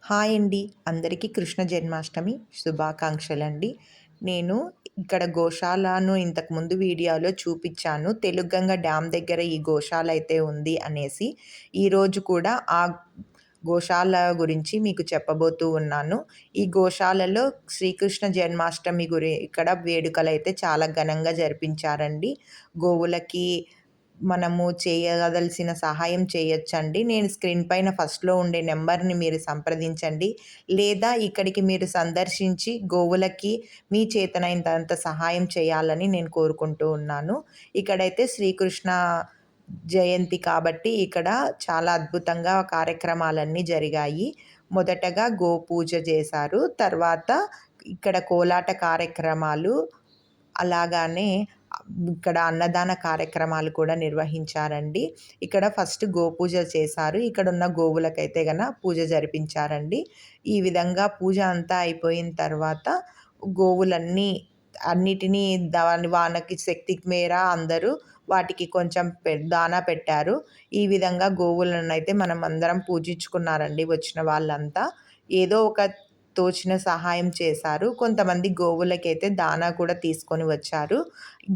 Hi అండి. అందరికీ కృష్ణ జన్మాష్టమి శుభాకాంక్షలండి. నేను ఇక్కడ గోశాలను ఇంతకుముందు వీడియోలో చూపిచ్చాను. తెలుగంగ డ్యామ్ దగ్గర ఈ గోశాల అయితే ఉంది అనేసి. ఈరోజు కూడా ఆ గోశాల గురించి మీకు చెప్పబోతూ ఉన్నాను. ఈ గోశాలలో శ్రీకృష్ణ జన్మాష్టమి ఇక్కడ వేడుకలైతే చాలా ఘనంగా జరిపించారండి. గోవులకి మనము చేయదలసిన సహాయం చేయొచ్చండి. నేను స్క్రీన్ పైన ఫస్ట్‌లో ఉండే నెంబర్‌ని మీరు సంప్రదించండి. లేదా ఇక్కడికి మీరు సందర్శించి గోవులకి మీ చేతనైనంత సహాయం చేయాలని నేను కోరుకుంటూ ఉన్నాను. ఇక్కడైతే శ్రీకృష్ణ జయంతి కాబట్టి ఇక్కడ చాలా అద్భుతంగా కార్యక్రమాలన్నీ జరిగాయి. మొదటగా గోపూజ చేశారు. తర్వాత ఇక్కడ కోలాట కార్యక్రమాలు, అలాగానే ఇక్కడ అన్నదాన కార్యక్రమాలు కూడా నిర్వహించారండి. ఇక్కడ ఫస్ట్ గోపూజ చేశారు. ఇక్కడున్న గోవులకైతే పూజ జరిపించారండి. ఈ విధంగా పూజ అంతా అయిపోయిన తర్వాత అన్నిటినీ వానకి శక్తి మేర అందరూ వాటికి కొంచెం దానా పెట్టారు. ఈ విధంగా గోవులనైతే మనం అందరం పూజించుకున్నారండి వచ్చిన వాళ్ళంతా. ఏదో ఒక తోచిన సహాయం చేశారు. కొంతమంది గోవులకైతే దానా కూడా తీసుకొని వచ్చారు.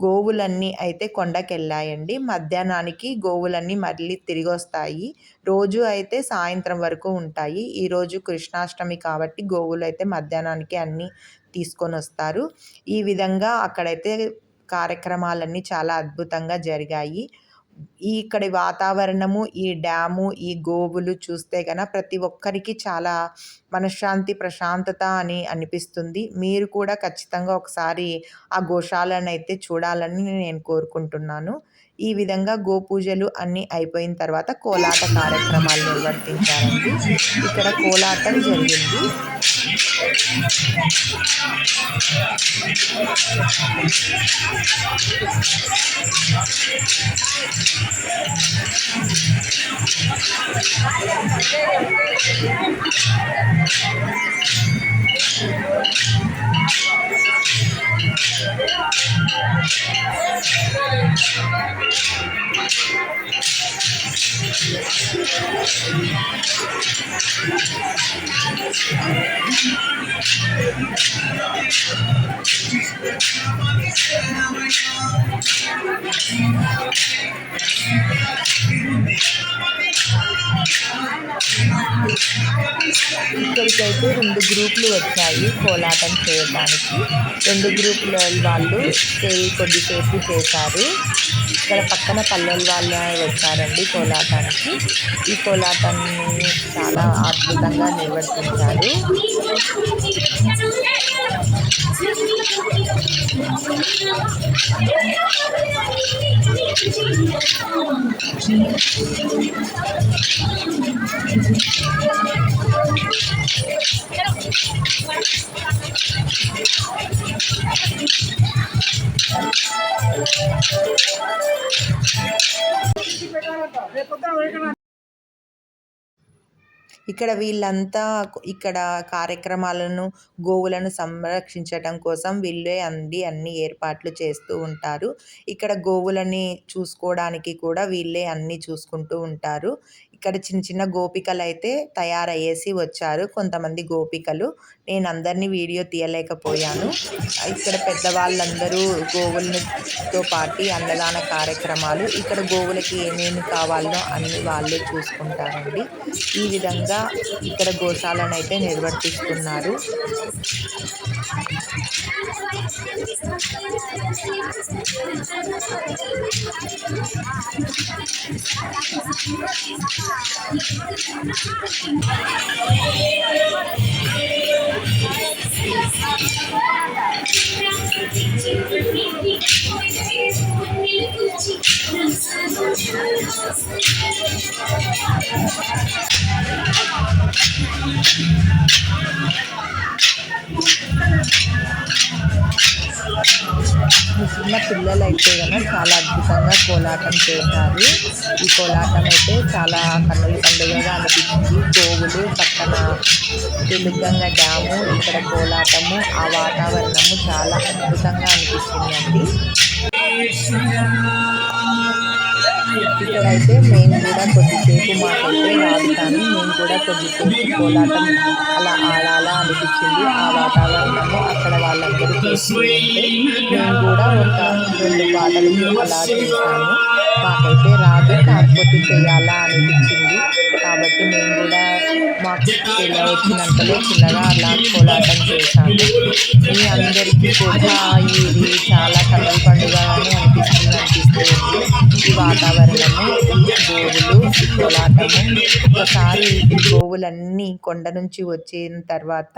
గోవులన్నీ అయితే కొండకెళ్ళాయండి. మధ్యాహ్నానికి గోవులన్నీ మళ్ళీ తిరిగొస్తాయి. రోజు అయితే సాయంత్రం వరకు ఉంటాయి. ఈరోజు కృష్ణాష్టమి కాబట్టి గోవులైతే మధ్యాహ్నానికి అన్నీ తీసుకొనొస్తారు. ఈ విధంగా అక్కడైతే కార్యక్రమాలన్నీ చాలా అద్భుతంగా జరిగాయి. ఇక్కడి వాతావరణము, ఈ డ్యాము, ఈ గోవులు చూస్తే ప్రతి ఒక్కరికి చాలా మనశ్శాంతి, ప్రశాంతత అని అనిపిస్తుంది. మీరు కూడా ఖచ్చితంగా ఒకసారి ఆ గోశాలనైతే చూడాలని నేను కోరుకుంటున్నాను. ఈ విధంగా గోపూజలు అన్నీ అయిపోయిన తర్వాత కోలాట కార్యక్రమాలు నిర్వర్తించారండి. ఇక్కడ కోలాటం జరిగింది. ఇక్కడికైతే 2 గ్రూపులు వచ్చాయి కోలాటం చేయడానికి. 2 గ్రూపుల వాళ్ళు కొద్దిసేపు చేశారు. ఇక్కడ పక్కన పల్లెల వాళ్ళు వచ్చారండి కోలాటానికి. ఈ కోలాటాన్ని చాలా అద్భుతంగా నిర్వర్తించారు. ఇక్కడ వీళ్ళంతా ఇక్కడ కార్యక్రమాలను, గోవులను సంరక్షించటం కోసం వీళ్ళే అన్ని ఏర్పాట్లు చేస్తూ ఉంటారు. ఇక్కడ గోవులని చూసుకోవడానికి కూడా వీళ్ళే అన్నీ చూసుకుంటూ ఉంటారు. ఇక్కడ చిన్న చిన్న గోపికలైతే తయారయ్యేసి వచ్చారు. కొంతమంది గోపికలు, నేను అందరినీ వీడియో తీయలేకపోయాను. ఇక్కడ పెద్దవాళ్ళందరూ గోవులతో పాటు అన్నదాన కార్యక్రమాలు, ఇక్కడ గోవులకి ఏమేమి కావాలో అన్ని వాళ్ళే చూసుకుంటారండి. ఈ విధంగా ఇక్కడ గోశాలను అయితే నిర్వర్తిస్తున్నారు. చిన్న పిల్లలైతే చాలా అద్భుతంగా కోలాటం చేశారు. ఈ కోలాటం అయితే చాలా కన్నుల పండుగగా అనిపించింది. గోవులు, పక్కన తెలుగంగ డ్యాము, ఇక్కడ కోలాటము, ఆ వాతావరణము చాలా అద్భుతంగా అనిపిస్తుందండి. ఇక్కడైతే మేము కూడా కొద్దిసేపు మాకైతే రాదు కానీ మేము కూడా కొద్దిసేపు కోలాటం అలా ఆడాలా అనిపించింది. ఆ వాతావరణము అక్కడ వాళ్ళందరూ చేస్తూ ఉంటే మేము కూడా ఒక 2 పాటలకి అలా చేశాము. మాకైతే రాదు కాకపోతే చేయాలా అనిపించింది. కాబట్టి మేము కూడా మాకు వచ్చినంతలో చిన్నగా అలా కోలాటం చేశాము. మీ అందరికీ కూడా ఇది చాలా కన్నుల పండుగగానే అనిపిస్తూ ఉంది. ఈ వాతావరణము, ఈ గోవులు, ఈ కోలాటము. ఒకసారి ఈ గోవులన్నీ కొండ నుంచి వచ్చిన తర్వాత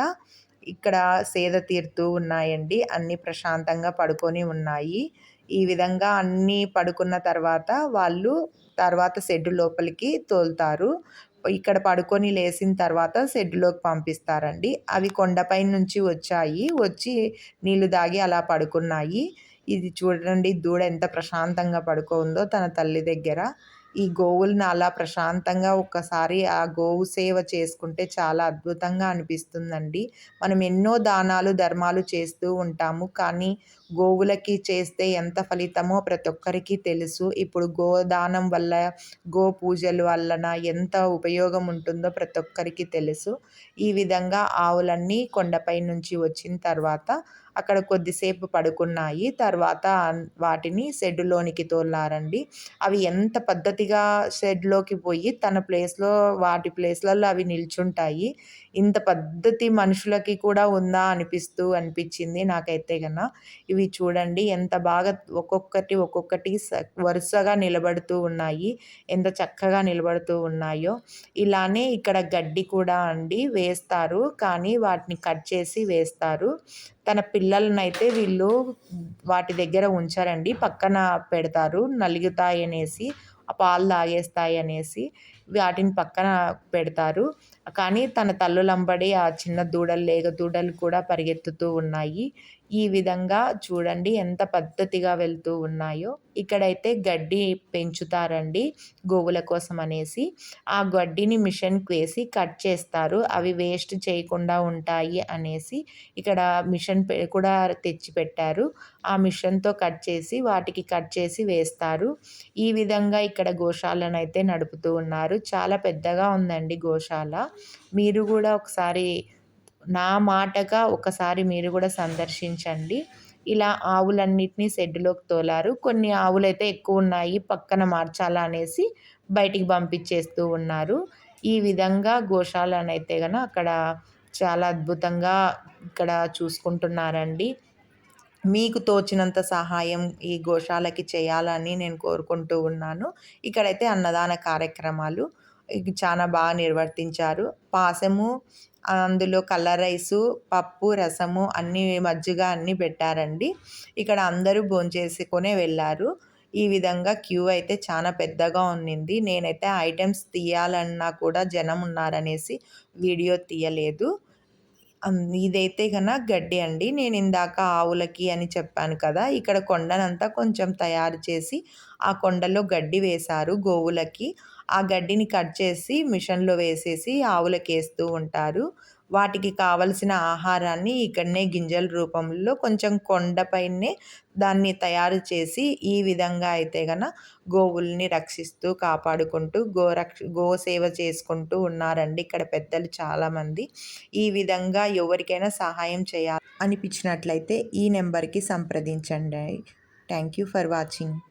ఇక్కడ సేద తీరుతూ ఉన్నాయండి. అన్నీ ప్రశాంతంగా పడుకొని ఉన్నాయి. ఈ విధంగా అన్నీ పడుకున్న తర్వాత వాళ్ళు తర్వాత షెడ్డు లోపలికి తోలుతారు. ఇక్కడ పడుకొని లేసిన తర్వాత షెడ్డులోకి పంపిస్తారండి. అవి కొండపై నుంచి వచ్చి నీళ్లు తాగి అలా పడుకున్నాయి. ఇది చూడండి దూడ ఎంత ప్రశాంతంగా పడుకుందో తన తల్లి దగ్గర. ఈ గోవులను అలా ప్రశాంతంగా ఒక్కసారి ఆ గోవు సేవ చేసుకుంటే చాలా అద్భుతంగా అనిపిస్తుందండి. మనం ఎన్నో దానాలు, ధర్మాలు చేస్తూ ఉంటాము. కానీ గోవులకి చేస్తే ఎంత ఫలితమో ప్రతి ఒక్కరికి తెలుసు. ఇప్పుడు గోదానం వల్ల, గో పూజల వలన ఎంత ఉపయోగం ఉంటుందో ప్రతి ఒక్కరికి తెలుసు. ఈ విధంగా ఆవులన్నీ కొండపై నుంచి వచ్చిన తర్వాత అక్కడ కొద్దిసేపు పడుకున్నాయి. తర్వాత వాటిని షెడ్డులోనికి తోలారండి. అవి ఎంత పద్ధతిగా షెడ్‌లోకి పోయి తన ప్లేస్‌లో వాటి ప్లేస్‌లలో అవి నిల్చుంటాయి. ఇంత పద్ధతి మనుషులకి కూడా ఉందా అనిపించింది నాకైతే ఇవి చూడండి ఎంత బాగా ఒక్కొక్కటి వరుసగా నిలబడుతూ ఉన్నాయి. ఎంత చక్కగా నిలబడుతూ ఉన్నాయో. ఇలానే ఇక్కడ గడ్డి కూడా అండి వేస్తారు. కానీ వాటిని కట్ చేసి వేస్తారు. తన పిల్లలనైతే వీళ్ళు వాటి దగ్గర ఉంచరండి. పక్కన పెడతారు. నలుగుతాయనేసి, ఆ పాలు తాగేస్తాయనేసి వాటిని పక్కన పెడతారు. కానీ తన తల్లులంబడి ఆ చిన్న దూడలు, లేగ దూడలు కూడా పరిగెత్తుతూ ఉన్నాయి. ఈ విధంగా చూడండి ఎంత పద్ధతిగా వెళ్తూ ఉన్నాయో. ఇక్కడైతే గడ్డి పెంచుతారండి గోవుల కోసం అనేసి. ఆ గడ్డిని మిషన్‌కి వేసి కట్ చేస్తారు. అవి వేస్ట్ చేయకుండా ఉంటాయి అనేసి ఇక్కడ మిషన్ కూడా తెచ్చిపెట్టారు. ఆ మిషన్‌తో వాటికి కట్ చేసి వేస్తారు. ఈ విధంగా ఇక్కడ గోశాలనైతే నడుపుతూ ఉన్నారు. చాలా పెద్దగా ఉందండి గోశాల. మీరు కూడా ఒకసారి నా మాటగా ఒకసారి మీరు కూడా సందర్శించండి. ఇలా ఆవులన్నిటిని షెడ్డులోకి తోలారు. కొన్ని ఆవులైతే ఎక్కువున్నాయి. పక్కన మార్చాలా అనేసి బయటికి పంపించేస్తూ ఉన్నారు. ఈ విధంగా గోశాలనైతే అక్కడ చాలా అద్భుతంగా ఇక్కడ చూసుకుంటున్నారండి. మీకు తోచినంత సహాయం ఈ గోశాలకి చేయాలని నేను కోరుకుంటూ ఉన్నాను. ఇక్కడైతే అన్నదాన కార్యక్రమాలు ఇది చాలా బాగా నిర్వర్తించారు. పాశము, అందులో కలర్ రైసు, పప్పు, రసము అన్నీ మజ్జిగ అన్నీ పెట్టారండి. ఇక్కడ అందరూ భోంచేసుకొనే వెళ్ళారు. ఈ విధంగా క్యూ అయితే చాలా పెద్దగా ఉన్నింది. నేనైతే ఐటెమ్స్ తీయాలన్నా కూడా జనం ఉన్నారనేసి వీడియో తీయలేదు. ఇదైతే గడ్డి అండి. నేను ఇందాక ఆవులకి అని చెప్పాను కదా! ఇక్కడ కొండనంతా కొంచెం తయారు చేసి, ఆ కొండలో గడ్డి వేశారు గోవులకి. ఆ గడ్డిని కట్ చేసి మిషన్‌లో వేసేసి ఆవులకేస్తూ ఉంటారు. వాటికి కావలసిన ఆహారాన్ని ఇక్కడనే గింజల రూపంలో కొంచెం కొండపైనే దాన్ని తయారు చేసి, ఈ విధంగా అయితే గోవుల్ని రక్షిస్తూ, కాపాడుకుంటూ గోసేవ చేసుకుంటూ ఉన్నారండి ఇక్కడ పెద్దలు చాలామంది. ఈ విధంగా ఎవరికైనా సహాయం అనిపించినట్లయితే ఈ నెంబర్‌కి సంప్రదించండి. Thank you for watching.